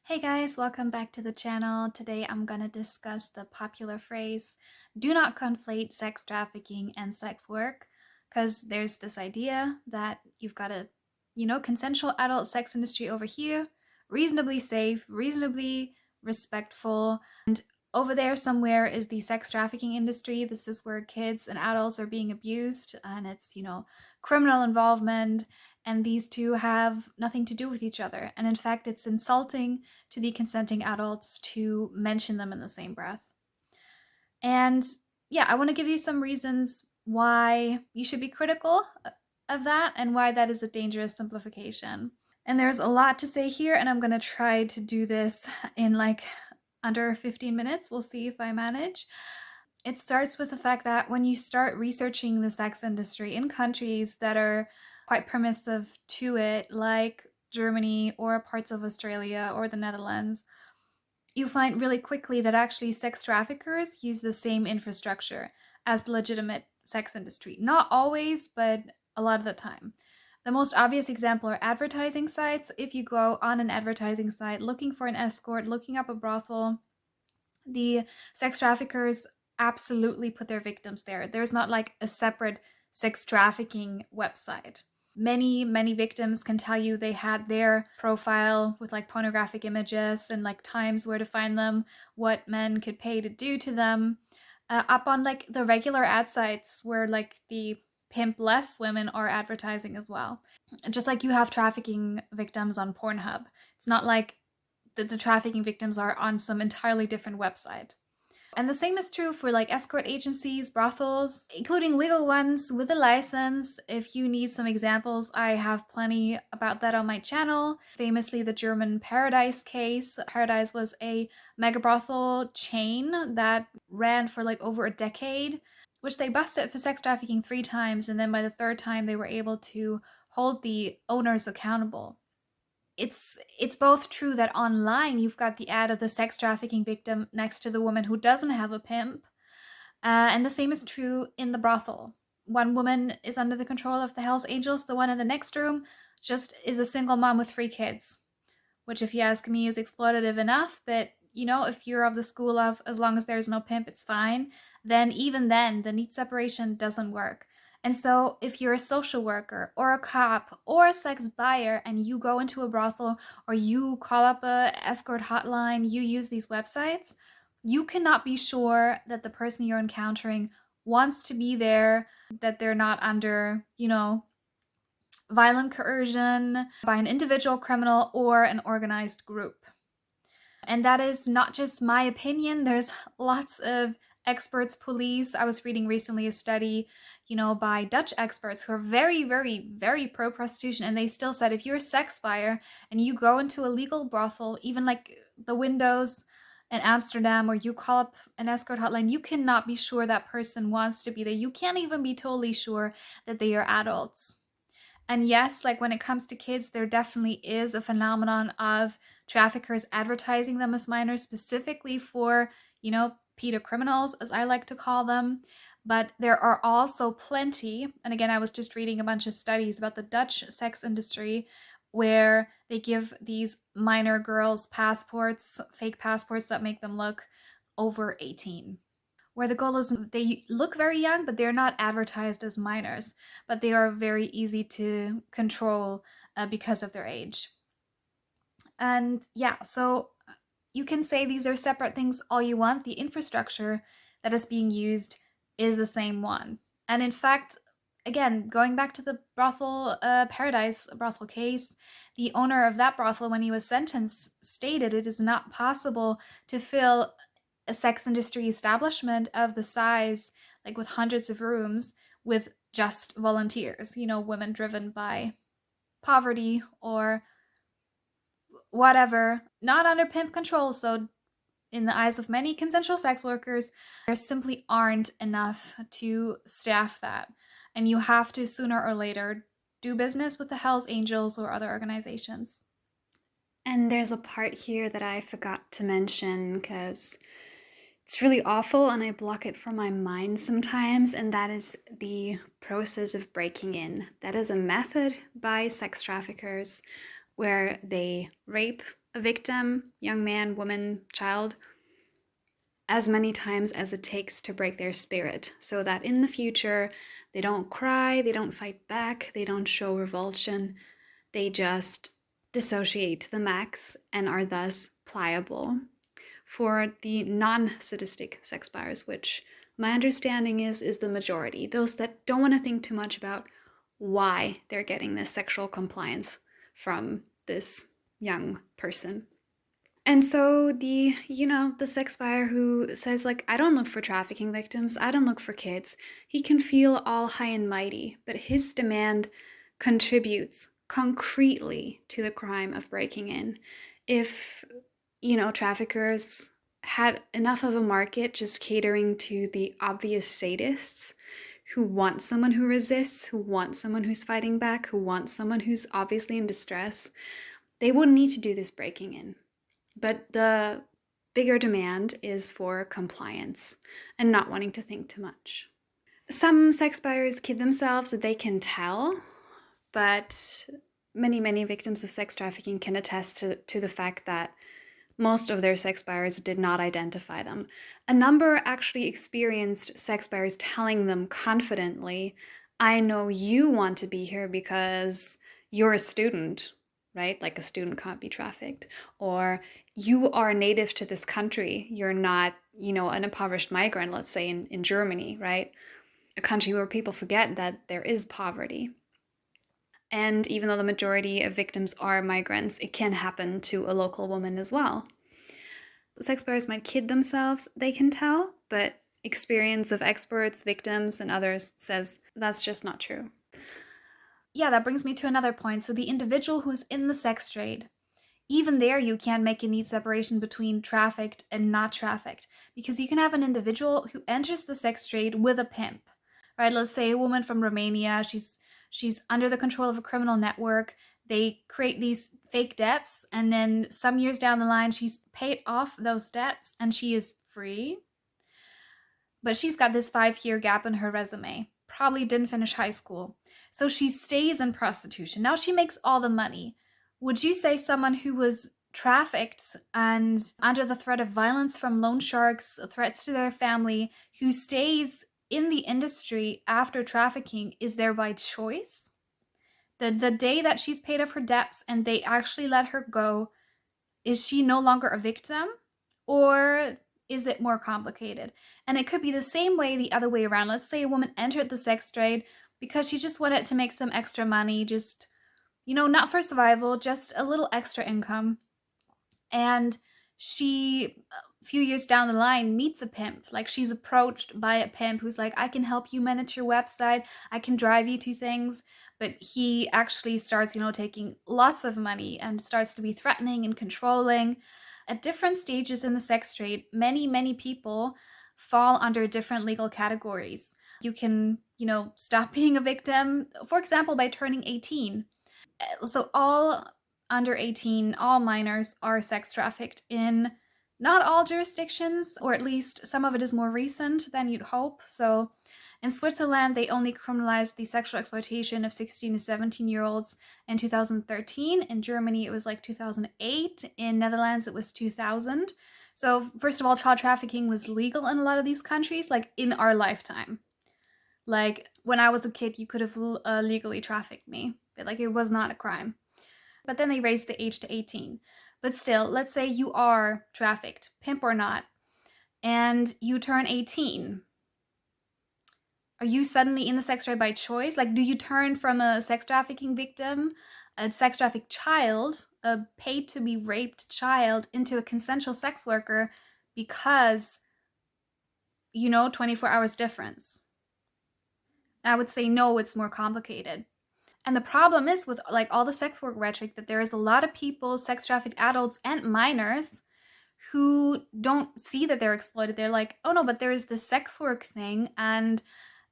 Hey guys, welcome back to the channel. Today I'm going to discuss the popular phrase, do not conflate sex trafficking and sex work, because there's this idea that you've got a, consensual adult sex industry over here, reasonably safe, reasonably respectful, and over there somewhere is the sex trafficking industry. This is where kids and adults are being abused, and it's, criminal involvement, and these two have nothing to do with each other. And in fact, it's insulting to the consenting adults to mention them in the same breath. And yeah, I want to give you some reasons why you should be critical of that and why that is a dangerous simplification. And there's a lot to say here, and I'm going to try to do this in like under 15 minutes. We'll see if I manage. It starts with the fact that when you start researching the sex industry in countries that are quite permissive to it, like Germany or parts of Australia or the Netherlands, you find really quickly that actually sex traffickers use the same infrastructure as the legitimate sex industry. Not always, but a lot of the time. The most obvious example are advertising sites. If you go on an advertising site looking for an escort, looking up a brothel, the sex traffickers absolutely put their victims there. There's not like a separate sex trafficking website. Many victims can tell you they had their profile with like pornographic images and like times where to find them, what men could pay to do to them, up on like the regular ad sites where like the pimp-less women are advertising as well. Just like you have trafficking victims on Pornhub. It's not like the trafficking victims are on some entirely different website. And the same is true for like escort agencies, brothels, including legal ones with a license. If you need some examples, I have plenty about that on my channel. Famously, the German Paradise case. Paradise was a mega brothel chain that ran for like over a decade, which they busted for sex trafficking 3 times, and then by the 3rd time they were able to hold the owners accountable. It's both true that online you've got the ad of the sex trafficking victim next to the woman who doesn't have a pimp, and the same is true in the brothel. One woman is under the control of the Hells Angels, the one in the next room just is a single mom with 3 kids, which if you ask me is exploitative enough, but if you're of the school of as long as there's no pimp it's fine, then even then the neat separation doesn't work. And so if you're a social worker or a cop or a sex buyer and you go into a brothel or you call up a escort hotline, you use these websites, you cannot be sure that the person you're encountering wants to be there, that they're not under, violent coercion by an individual criminal or an organized group. And that is not just my opinion. There's lots of experts, police. I was reading recently a study, by Dutch experts who are very, very, very pro-prostitution. And they still said if you're a sex buyer and you go into a legal brothel, even like the Windows in Amsterdam, or you call up an escort hotline, you cannot be sure that person wants to be there. You can't even be totally sure that they are adults. And yes, like when it comes to kids, there definitely is a phenomenon of traffickers advertising them as minors, specifically for, pedo criminals, as I like to call them. But there are also plenty, and again, I was just reading a bunch of studies about the Dutch sex industry where they give these minor girls passports, fake passports that make them look over 18. Where the goal is they look very young, but they're not advertised as minors, but they are very easy to control because of their age. And yeah, so you can say these are separate things all you want. The infrastructure that is being used is the same one. And in fact, again, going back to the brothel, Paradise brothel case, the owner of that brothel, when he was sentenced, stated it is not possible to fill a sex industry establishment of the size, like with hundreds of rooms, with just volunteers, women driven by poverty or whatever, not under pimp control. So in the eyes of many consensual sex workers, there simply aren't enough to staff that. And you have to sooner or later do business with the Hells Angels or other organizations. And there's a part here that I forgot to mention because it's really awful and I block it from my mind sometimes, and that is the process of breaking in. That is a method by sex traffickers where they rape a victim, young man, woman, child, as many times as it takes to break their spirit, so that in the future they don't cry, they don't fight back, they don't show revulsion, they just dissociate to the max and are thus pliable. For the non-sadistic sex buyers, which my understanding is the majority, those that don't want to think too much about why they're getting this sexual compliance from this young person. And so the sex buyer who says, like, I don't look for trafficking victims, I don't look for kids, he can feel all high and mighty, but his demand contributes concretely to the crime of breaking in. If, traffickers had enough of a market just catering to the obvious sadists who want someone who resists, who want someone who's fighting back, who want someone who's obviously in distress, they wouldn't need to do this breaking in. But the bigger demand is for compliance and not wanting to think too much. Some sex buyers kid themselves that they can tell, but many, many victims of sex trafficking can attest to the fact that most of their sex buyers did not identify them. A number actually experienced sex buyers telling them confidently, I know you want to be here because you're a student, right? Like a student can't be trafficked. Or you are native to this country. You're not, an impoverished migrant, let's say in Germany, right? A country where people forget that there is poverty. And even though the majority of victims are migrants, it can happen to a local woman as well. Sex buyers might kid themselves, they can tell, but experience of experts, victims, and others says that's just not true. Yeah, that brings me to another point. So the individual who's in the sex trade, even there you can't make a neat separation between trafficked and not trafficked, because you can have an individual who enters the sex trade with a pimp, right? Let's say a woman from Romania, she's under the control of a criminal network. They create these fake debts, and then some years down the line, she's paid off those debts and she is free. But she's got this 5-year gap in her resume, probably didn't finish high school. So she stays in prostitution. Now she makes all the money. Would you say someone who was trafficked and under the threat of violence from loan sharks, threats to their family, who stays in the industry after trafficking, is there by choice? The day that she's paid off her debts and they actually let her go, is she no longer a victim? Or is it more complicated? And it could be the same way the other way around. Let's say a woman entered the sex trade because she just wanted to make some extra money, just, not for survival, just a little extra income. And she, a few years down the line, meets a pimp. Like, she's approached by a pimp who's like, I can help you manage your website, I can drive you to things. But he actually starts, taking lots of money and starts to be threatening and controlling. At different stages in the sex trade, many, many people fall under different legal categories. You can, stop being a victim, for example, by turning 18. So all under 18, all minors are sex trafficked in not all jurisdictions, or at least some of it is more recent than you'd hope. So in Switzerland, they only criminalized the sexual exploitation of 16 to 17-year-olds in 2013. In Germany, it was like 2008. In Netherlands, it was 2000. So first of all, child trafficking was legal in a lot of these countries, like in our lifetime. Like when I was a kid, you could have legally trafficked me, but like it was not a crime. But then they raised the age to 18. But still, let's say you are trafficked, pimp or not, and you turn 18. Are you suddenly in the sex trade by choice? Like, do you turn from a sex trafficking victim, a sex trafficked child, a paid to be raped child, into a consensual sex worker because, 24 hours difference? I would say no, it's more complicated. And the problem is with like all the sex work rhetoric that there is a lot of people, sex trafficked adults and minors, who don't see that they're exploited. They're like, oh no, but there is this sex work thing, and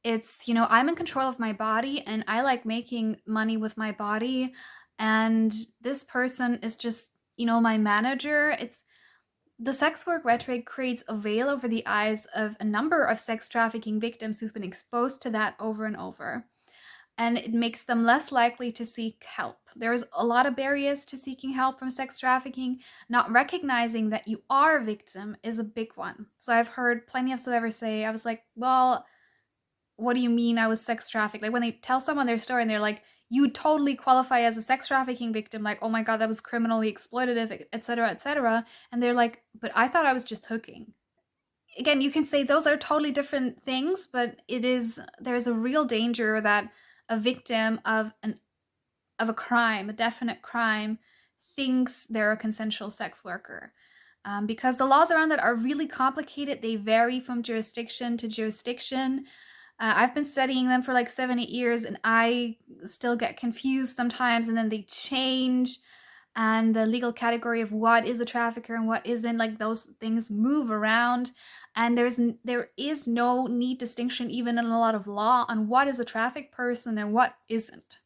it's, I'm in control of my body and I like making money with my body. And this person is just, my manager. It's the sex work rhetoric creates a veil over the eyes of a number of sex trafficking victims who've been exposed to that over and over. and it makes them less likely to seek help. There's a lot of barriers to seeking help from sex trafficking. Not recognizing that you are a victim is a big one. So I've heard plenty of survivors say, I was like, well, what do you mean I was sex trafficked? Like when they tell someone their story and they're like, you totally qualify as a sex trafficking victim, like, oh my God, that was criminally exploitative, etc., etc. And they're like, but I thought I was just hooking. Again, you can say those are totally different things, but there's a real danger that a victim of a crime, a definite crime, thinks they're a consensual sex worker. Because the laws around that are really complicated. They vary from jurisdiction to jurisdiction. I've been studying them for like 7, 8 years, and I still get confused sometimes, and then they change. And the legal category of what is a trafficker and what isn't, like those things move around. And there is no neat distinction, even in a lot of law, on what is a trafficked person and what isn't.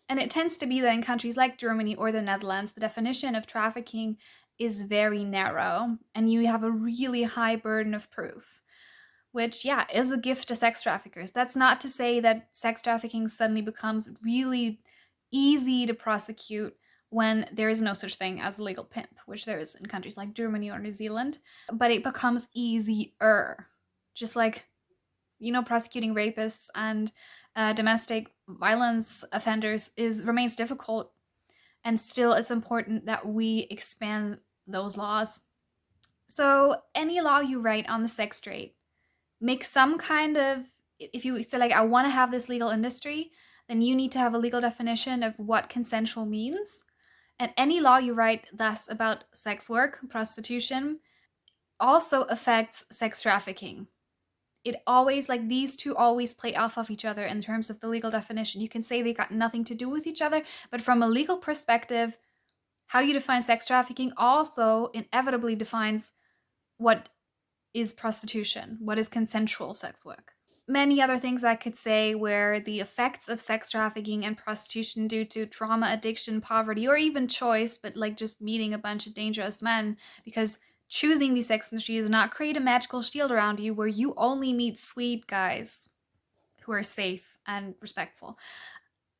And it tends to be that in countries like Germany or the Netherlands, the definition of trafficking is very narrow, and you have a really high burden of proof, which, yeah, is a gift to sex traffickers. That's not to say that sex trafficking suddenly becomes really easy to prosecute when there is no such thing as a legal pimp, which there is in countries like Germany or New Zealand, but it becomes easier. Just like, prosecuting rapists and domestic violence offenders remains difficult, and still it's important that we expand those laws. So any law you write on the sex trade, make some kind of, if you say like, I want to have this legal industry, then you need to have a legal definition of what consensual means. And any law you write thus about sex work, prostitution, also affects sex trafficking. It always, like, these two always play off of each other in terms of the legal definition. You can say they got nothing to do with each other, but from a legal perspective, how you define sex trafficking also inevitably defines what is prostitution, what is consensual sex work. Many other things I could say where the effects of sex trafficking and prostitution due to trauma, addiction, poverty, or even choice, but like just meeting a bunch of dangerous men, because choosing the sex industry does not create a magical shield around you where you only meet sweet guys who are safe and respectful.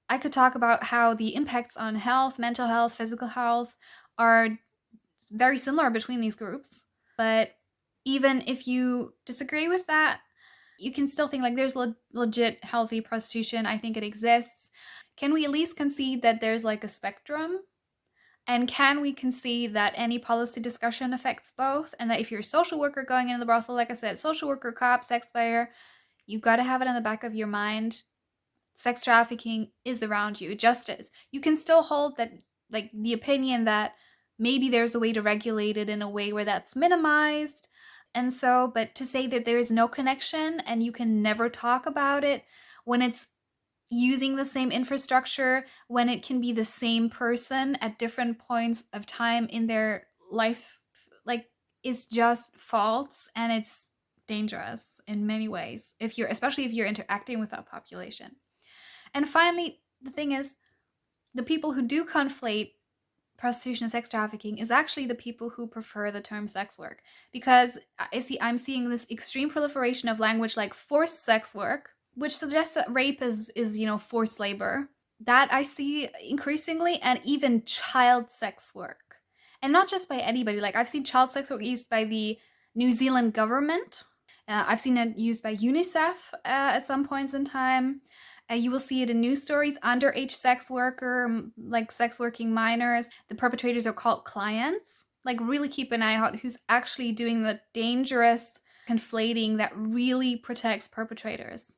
I could talk about how the impacts on health, mental health, physical health are very similar between these groups. But even if you disagree with that, you can still think like there's legit healthy prostitution. I think it exists. Can we at least concede that there's like a spectrum? And can we concede that any policy discussion affects both? And that if you're a social worker going into the brothel, like I said, social worker, cop, sex buyer, you got to have it in the back of your mind. Sex trafficking is around you. It just is. You can still hold that, like, the opinion that maybe there's a way to regulate it in a way where that's minimized. And so, but to say that there is no connection and you can never talk about it when it's using the same infrastructure, when it can be the same person at different points of time in their life, like, is just false, and it's dangerous in many ways, especially if you're interacting with that population. And finally, the thing is, the people who do conflate prostitution and sex trafficking is actually the people who prefer the term sex work, because I'm seeing this extreme proliferation of language like forced sex work, which suggests that rape is forced labor. That I see increasingly, and even child sex work, and not just by anybody. Like, I've seen child sex work used by the New Zealand government. I've seen it used by UNICEF at some points in time. You will see it in news stories. Underage sex worker, like sex working minors. The perpetrators are called clients. Like, really keep an eye out who's actually doing the dangerous conflating that really protects perpetrators.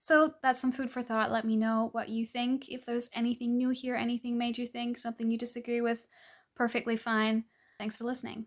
So that's some food for thought. Let me know what you think. If there's anything new here, anything made you think, something you disagree with, perfectly fine. Thanks for listening.